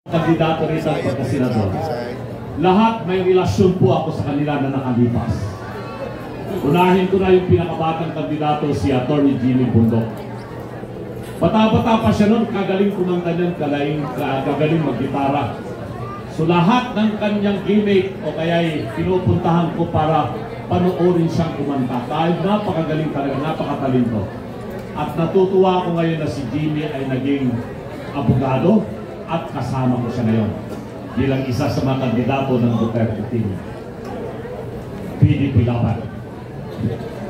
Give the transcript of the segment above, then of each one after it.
kandidato rin sa pagkasenador. Lahat may relasyon po ako sa kanila na nakalipas. Unahin ko na yung pinakabatang kandidato, si Atty. Jimmy Bundok. Bata-bata pa siya noon, kagaling kumanta niyan, kagaling mag-gitara. So lahat ng kanyang gimmick o kaya pinupuntahan ko para panoorin siyang kumanta. Dahil napakagaling talaga, napakatalento. At natutuwa ako ngayon na si Jimmy ay naging abogado at kasama ko siya ngayon bilang isa sa mga kandidato ng Duterte team. PDP laban.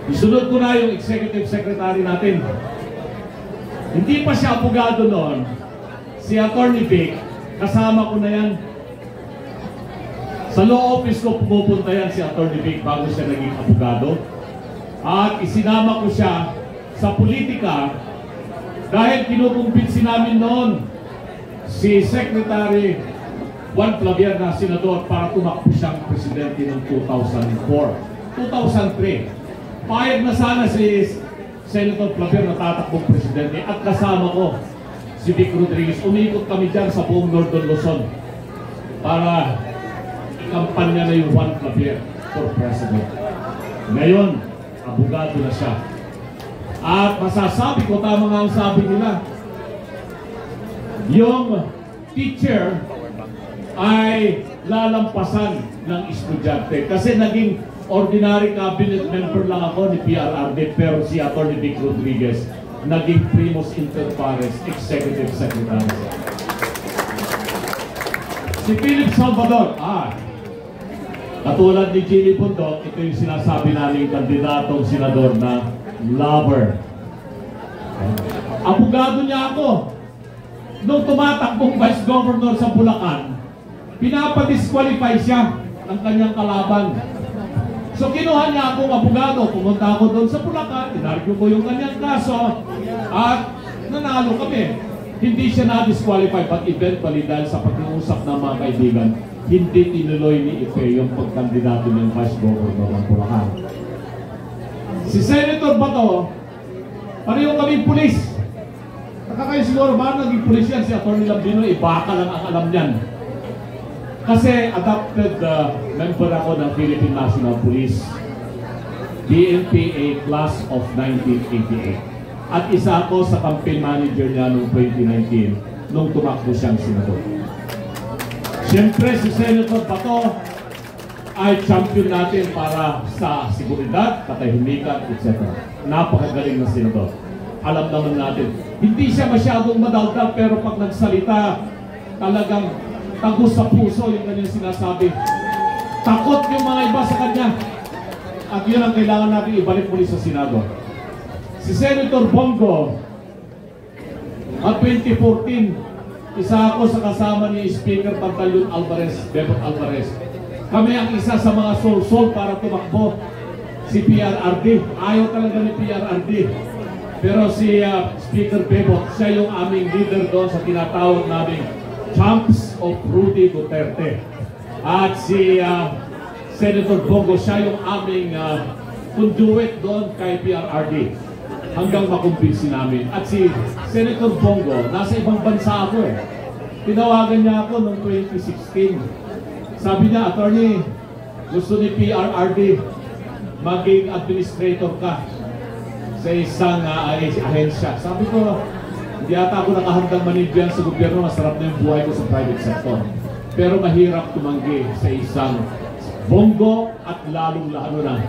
Isunod ko na yung executive secretary natin. Hindi pa siya abogado noon. Si Atty. Vic, kasama ko na yan. Sa law office ko pumupunta yan si Atty. Vic bago siya naging abogado. At isinama ko siya sa politika dahil kinukumpinsi namin noon si Secretary Juan Clavier na senador para tumakbo siyang presidente ng 2004. 2003. Payag na sana si Senator Clavier na tatakbong presidente at kasama ko si Vic Rodriguez. Umikot kami dyan sa buong Northern Luzon para ikampanya na yung Juan Clavier for president. Ngayon, abogado na siya. At masasabi ko, tama nga ang sabi nila, yung teacher ay lalampasan ng estudyante. Kasi naging ordinary cabinet member lang ako ni PRRD, pero si Atty. Vic Rodriguez naging primus inter pares executive secretary. Si Philip Salvador, katulad ni Jimmy Bundok, ito yung sinasabi namin kandidatong senador na lover. Abogado niya ako. Nung tumatakbong vice governor sa Bulacan, pinapadisqualify siya ng kanyang kalaban. So kinuha niya akong abogado, pumunta ako doon sa Bulacan, inargue ko yung kanyang kaso, at nanalo kami. Hindi siya na-disqualify, but eventually dahil sa pag-uusap ng mga kaibigan, hindi tinuloy ni Ife yung pagkandidato ng vice governor ng Bulacan. Si Senator Bato, pareho kaming pulis. Nakakayo siguro ba naging pulis yan? Si Atty. Lambino, baka lang ang alam niyan. Kasi adopted member ako ng Philippine National Police, BNPA class of 1988. At isa ako sa campaign manager niya noong 2019 nung tumakbo siyang senador. Siyempre si Senator Bato ay champion natin para sa seguridad, katahimikan, etc. Napakagaling na senador. Alam naman natin, hindi siya masyadong madaldal, pero pag nagsalita, talagang tagos sa puso yung kanyang sinasabi. Takot yung mga iba sa kanya. At yun ang kailangan natin ibalik muli sa Senado. Si Senator Bongo, at 2014, isa ako sa kasama ni Speaker Pantaleon Alvarez, Bebot Alvarez. Kami ang isa sa mga sol-sol para tumakbo si PRRD. Ayaw talaga ni PRRD. Pero si Speaker Bebot, siya yung aming leader doon sa tinatawag naming Champs of Rudy Duterte. At si Senator Bongo, siya yung aming conduit doon kay PRRD. Hanggang makumpinsi namin. At si Senator Bongo, nasa ibang bansa ako eh. Tinawagan niya ako noong 2016. Sabi niya, attorney, gusto ni PRRD maging administrator ka sa isang ahensya. Sabi ko, hindi ata ako nakahandang manibyan sa gobyerno, masarap na yung buhay ko sa private sector. Pero mahirap tumanggi sa isang Bongo at lalong-lalo na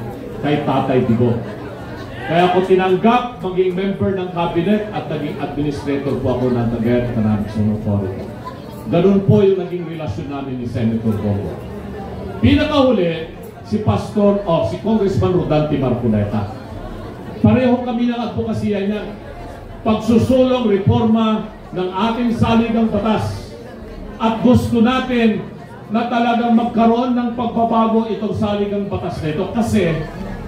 kay Tatay Digo. Kaya ako tinanggap maging member ng cabinet at naging administrator po ako ng Tagaytay Economic Zone Authority. Ganun po yung naging relasyon namin ni Senator Bongo. Pinakahuli, si Congressman Rodante Marcoleta. Pareho kami ng advokasya niya. Pagsusulong reforma ng ating saligang batas. At gusto natin na talagang magkaroon ng pagbabago itong saligang batas na ito. Kasi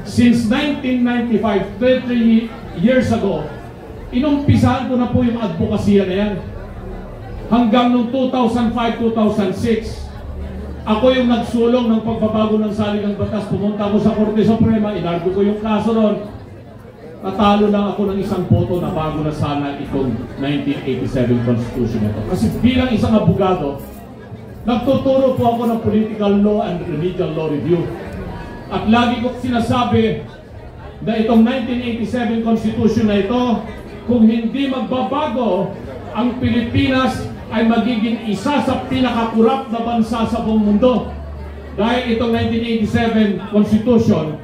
since 1995, 30 years ago, inumpisahan ko na po yung advokasya na yan. Hanggang noong 2005-2006, ako yung nagsulong ng pagbabago ng saligang batas. Pumunta ako sa Korte Suprema, inargo ko yung kaso doon. natalo lang ako ng isang boto na bago na sana itong 1987 Constitution ito. Kasi bilang isang abogado, nagtuturo po ako ng political law and remedial law review. At lagi ko sinasabi na itong 1987 Constitution na ito, kung hindi magbabago, ang Pilipinas ay magiging isa sa pinakakurap na bansa sa buong mundo. Dahil itong 1987 Constitution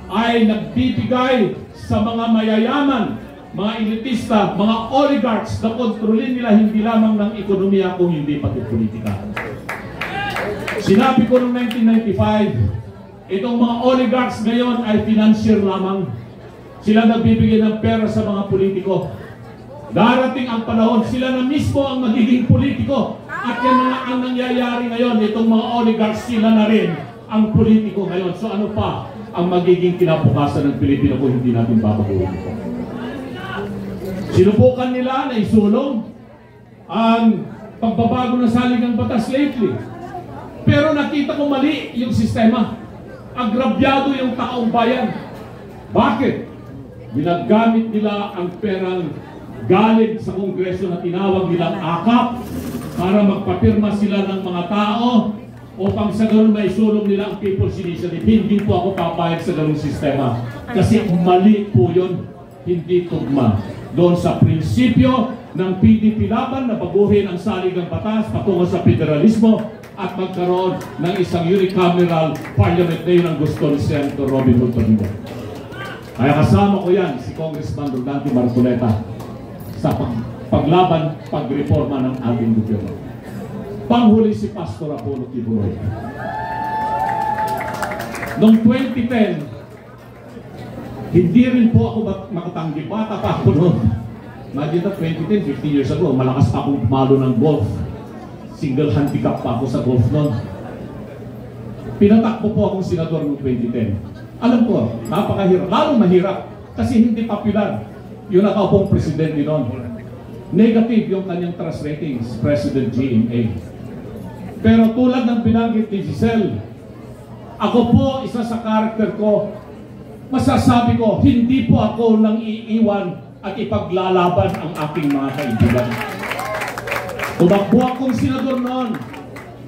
ay nagbibigay sa mga mayayaman, mga elitista, mga oligarchs na kontrolin nila hindi lamang ng ekonomiya kung hindi pati politika. Sinabi ko noong 1995, itong mga oligarchs ngayon ay financier lamang. Sila nagbibigay ng pera sa mga politiko. Darating ang panahon, sila na mismo ang magiging politiko. At yan mga ang nangyayari ngayon, itong mga oligarchs, sila na rin ang politiko ngayon. So ano pa ang magiging kinabukasan ng Pilipino kung hindi natin babaguhin ito? Sinubukan nila na isulong ang pagbabago ng saligang batas lately. Pero nakita ko mali yung sistema. Agrabyado yung taong bayan. Bakit? Ginagamit nila ang perang galing sa Kongreso na tinawag nilang akap para magpapirma sila ng mga tao upang sa ganun may sulong nila ang People's Initiative. Hindi po ako papayag sa ganung sistema. Kasi mali po yun, hindi tugma doon sa prinsipyo ng PDP laban na baguhin ang saligang batas patungo sa federalismo at magkaroon ng isang unicameral parliament na yun ang gusto ni Senator Robin Hood Padilla. Kaya kasama ko yan, si Congressman Rodante Marcoleta, sa paglaban, pagreforma ng ating gobyerno. Panghuli si Pastor Apollo Kibuloy. Noong 2010, hindi rin po ako makatanggi. Bata pa ako noon. Imagine na 2010, 15 years ago, malakas pa akong pumalo ng golf. Single handicap pa ako sa golf noon. Pinatakbo po akong senador noong 2010. Alam ko, napakahirap. Lalong mahirap kasi hindi popular yung nakaupong presidente noon. Negative yung kanyang trust ratings, President GMA. Pero tulad ng binanggit ni Giselle, ako po, isa sa karakter ko, masasabi ko, hindi po ako nang iiwan at ipaglalaban ang aking mga kaibigan. Tumakbo akong senador noon.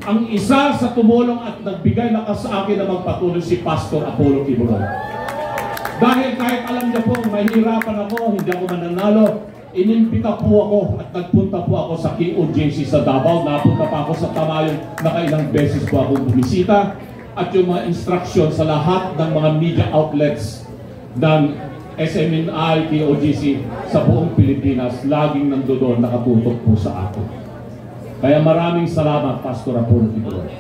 Ang isa sa tumulong at nagbigay lakas sa akin na magpatuloy si Pastor Apollo Kibuloy. Dahil kahit alam niya po, mahirapan ako, hindi ako mananalo, inimpita po ako at nagpunta po ako sa KOJC sa Davao. Napunta pa ako sa Tamayon, nakailang beses po ako bumisita. At yung mga instruction sa lahat ng mga media outlets ng SMNI, KOJC sa buong Pilipinas, laging nandoon nakatutok po sa ako. Kaya maraming salamat, Pastor Apollo Kibuloy.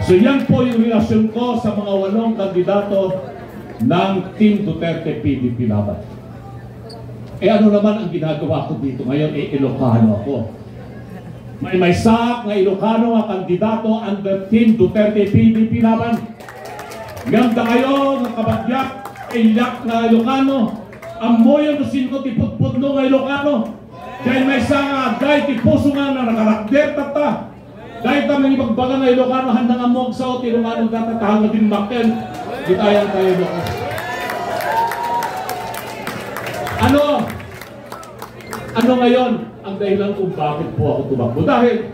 So yan po yung relasyon ko sa mga 8 kandidato ng Team Duterte PDP laban. Ano naman ang ginagawa ko dito ngayon? Ilocano ako. May sak na Ilocano ang kandidato under Team Duterte PDP laban. Ganda kayo ng kabagyak, ilyak na Ilocano. Amoy ang nusin ko tipot-pot no ng Ilocano. Dahil may sanga, dahil tipuso nga na nakarakder tata. Dahil tamang ibagbaga na Ilocano, handang amog sa Ilocano tatatahan na din makin. Ditayang tayo doon. Ano ngayon ang dahilan kung bakit po ako tumakbo? Dahil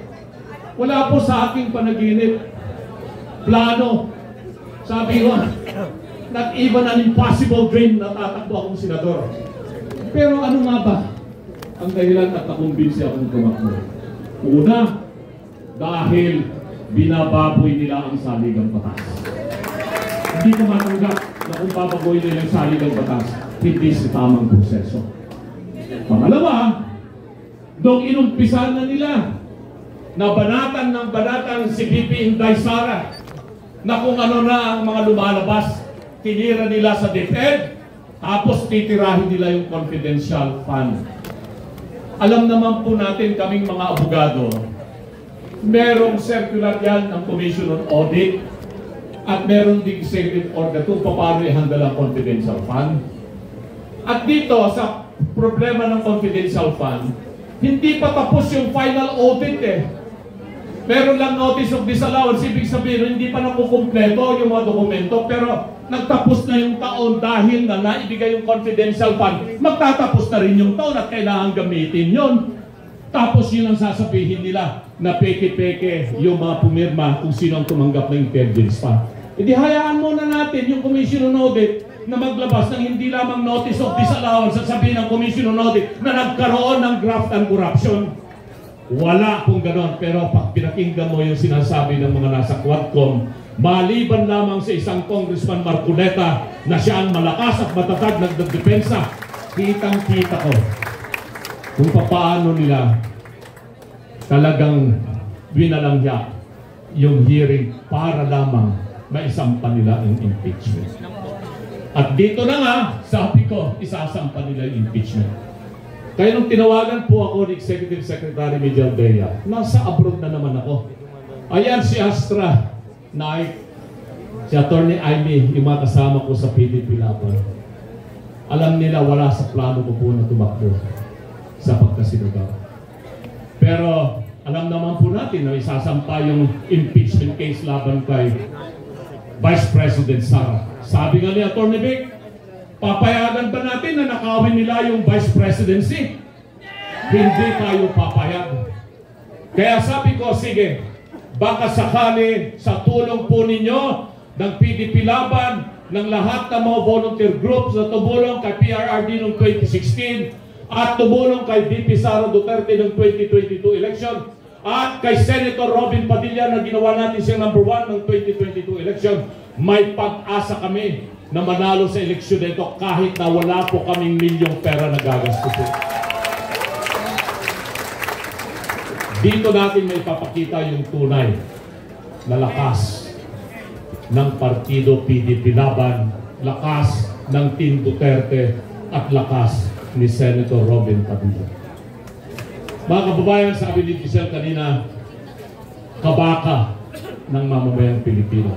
wala po sa aking panaginip, plano, sabi ko, not even an impossible dream na tatakbo akong senador. Pero ano nga ba ang dahilan at nakumbinsi akong tumakbo? Una, dahil binababoy nila ang saligang batas. Hindi ko matanggap na kung babagoy nila ang saligang batas, hindi sa tamang proseso. Pangalawa, nung inumpisan na nila, nabanatan ng banatan si VP Inday Sara na kung ano na ang mga lumalabas, tinira nila sa DepEd, tapos titirahin nila yung confidential fund. Alam naman po natin kaming mga abogado, merong circular yan ng Commission on Audit at merong din executive order kung paano i-handle ang confidential fund. At dito sa problema ng confidential fund, hindi pa tapos yung final audit eh. Meron lang notice of disallowance, ibig sabihin hindi pa nakukumpleto yung mga dokumento, pero nagtapos na yung taon dahil na naibigay yung confidential fund, magtatapos na rin yung taon at kailangan gamitin yun. Tapos yun ang sasabihin nila na peke-peke yung mga pumirma kung sino ang tumanggap ng intelligence fund. Hindi hayaan muna natin yung Commission on Audit na maglabas ng hindi lamang notice of disallowance at sabihin ng Commission on Audit na nagkaroon ng graft and corruption. Wala pong ganon, pero pag pinakinggan mo yung sinasabi ng mga nasa Quadcom, maliban lamang sa isang Congressman Marcoleta na siya ang malakas at matatag nagdepensa, kitang-kita ko kung paano nila talagang winalangya yung hearing para lamang maisampa nila ang impeachment. At dito na nga, sabi ko, isasampa nila yung impeachment. Kaya nung tinawagan po ako ni Executive Secretary Miguel Bea, nasa abroad na naman ako. Ayan si Astra Knight, si Attorney Amy, yung mga kasama ko sa PDP Laban. Alam nila wala sa plano ko po na tumakbo sa pagkasinugaw. Pero alam naman po natin na isasampa yung impeachment case laban kay Vice President Sara. Sabi nga ni Attorney Vic, papayagan ba natin na nakawin nila yung Vice Presidency? Hindi tayo papayag. Kaya sabi ko, sige, baka sakali sa tulong po ninyo ng PDP Laban, ng lahat ng mga volunteer groups na tumulong kay PRRD noong 2016 at tumulong kay VP Sara Duterte noong 2022 election at kay Senator Robin Padilla na ginawa natin siyang number 1 ng 2022 election, may pag-asa kami na manalo sa eleksyon na ito kahit na wala po kaming milyong pera na gagastusin. Dito natin may papakita yung tunay na lakas ng Partido PDP Laban, lakas ng Team Duterte at lakas ni Senator Robin Padilla. Mga kababayan, sabi ni Giselle kanina, kabaka ng mamamayang Pilipino.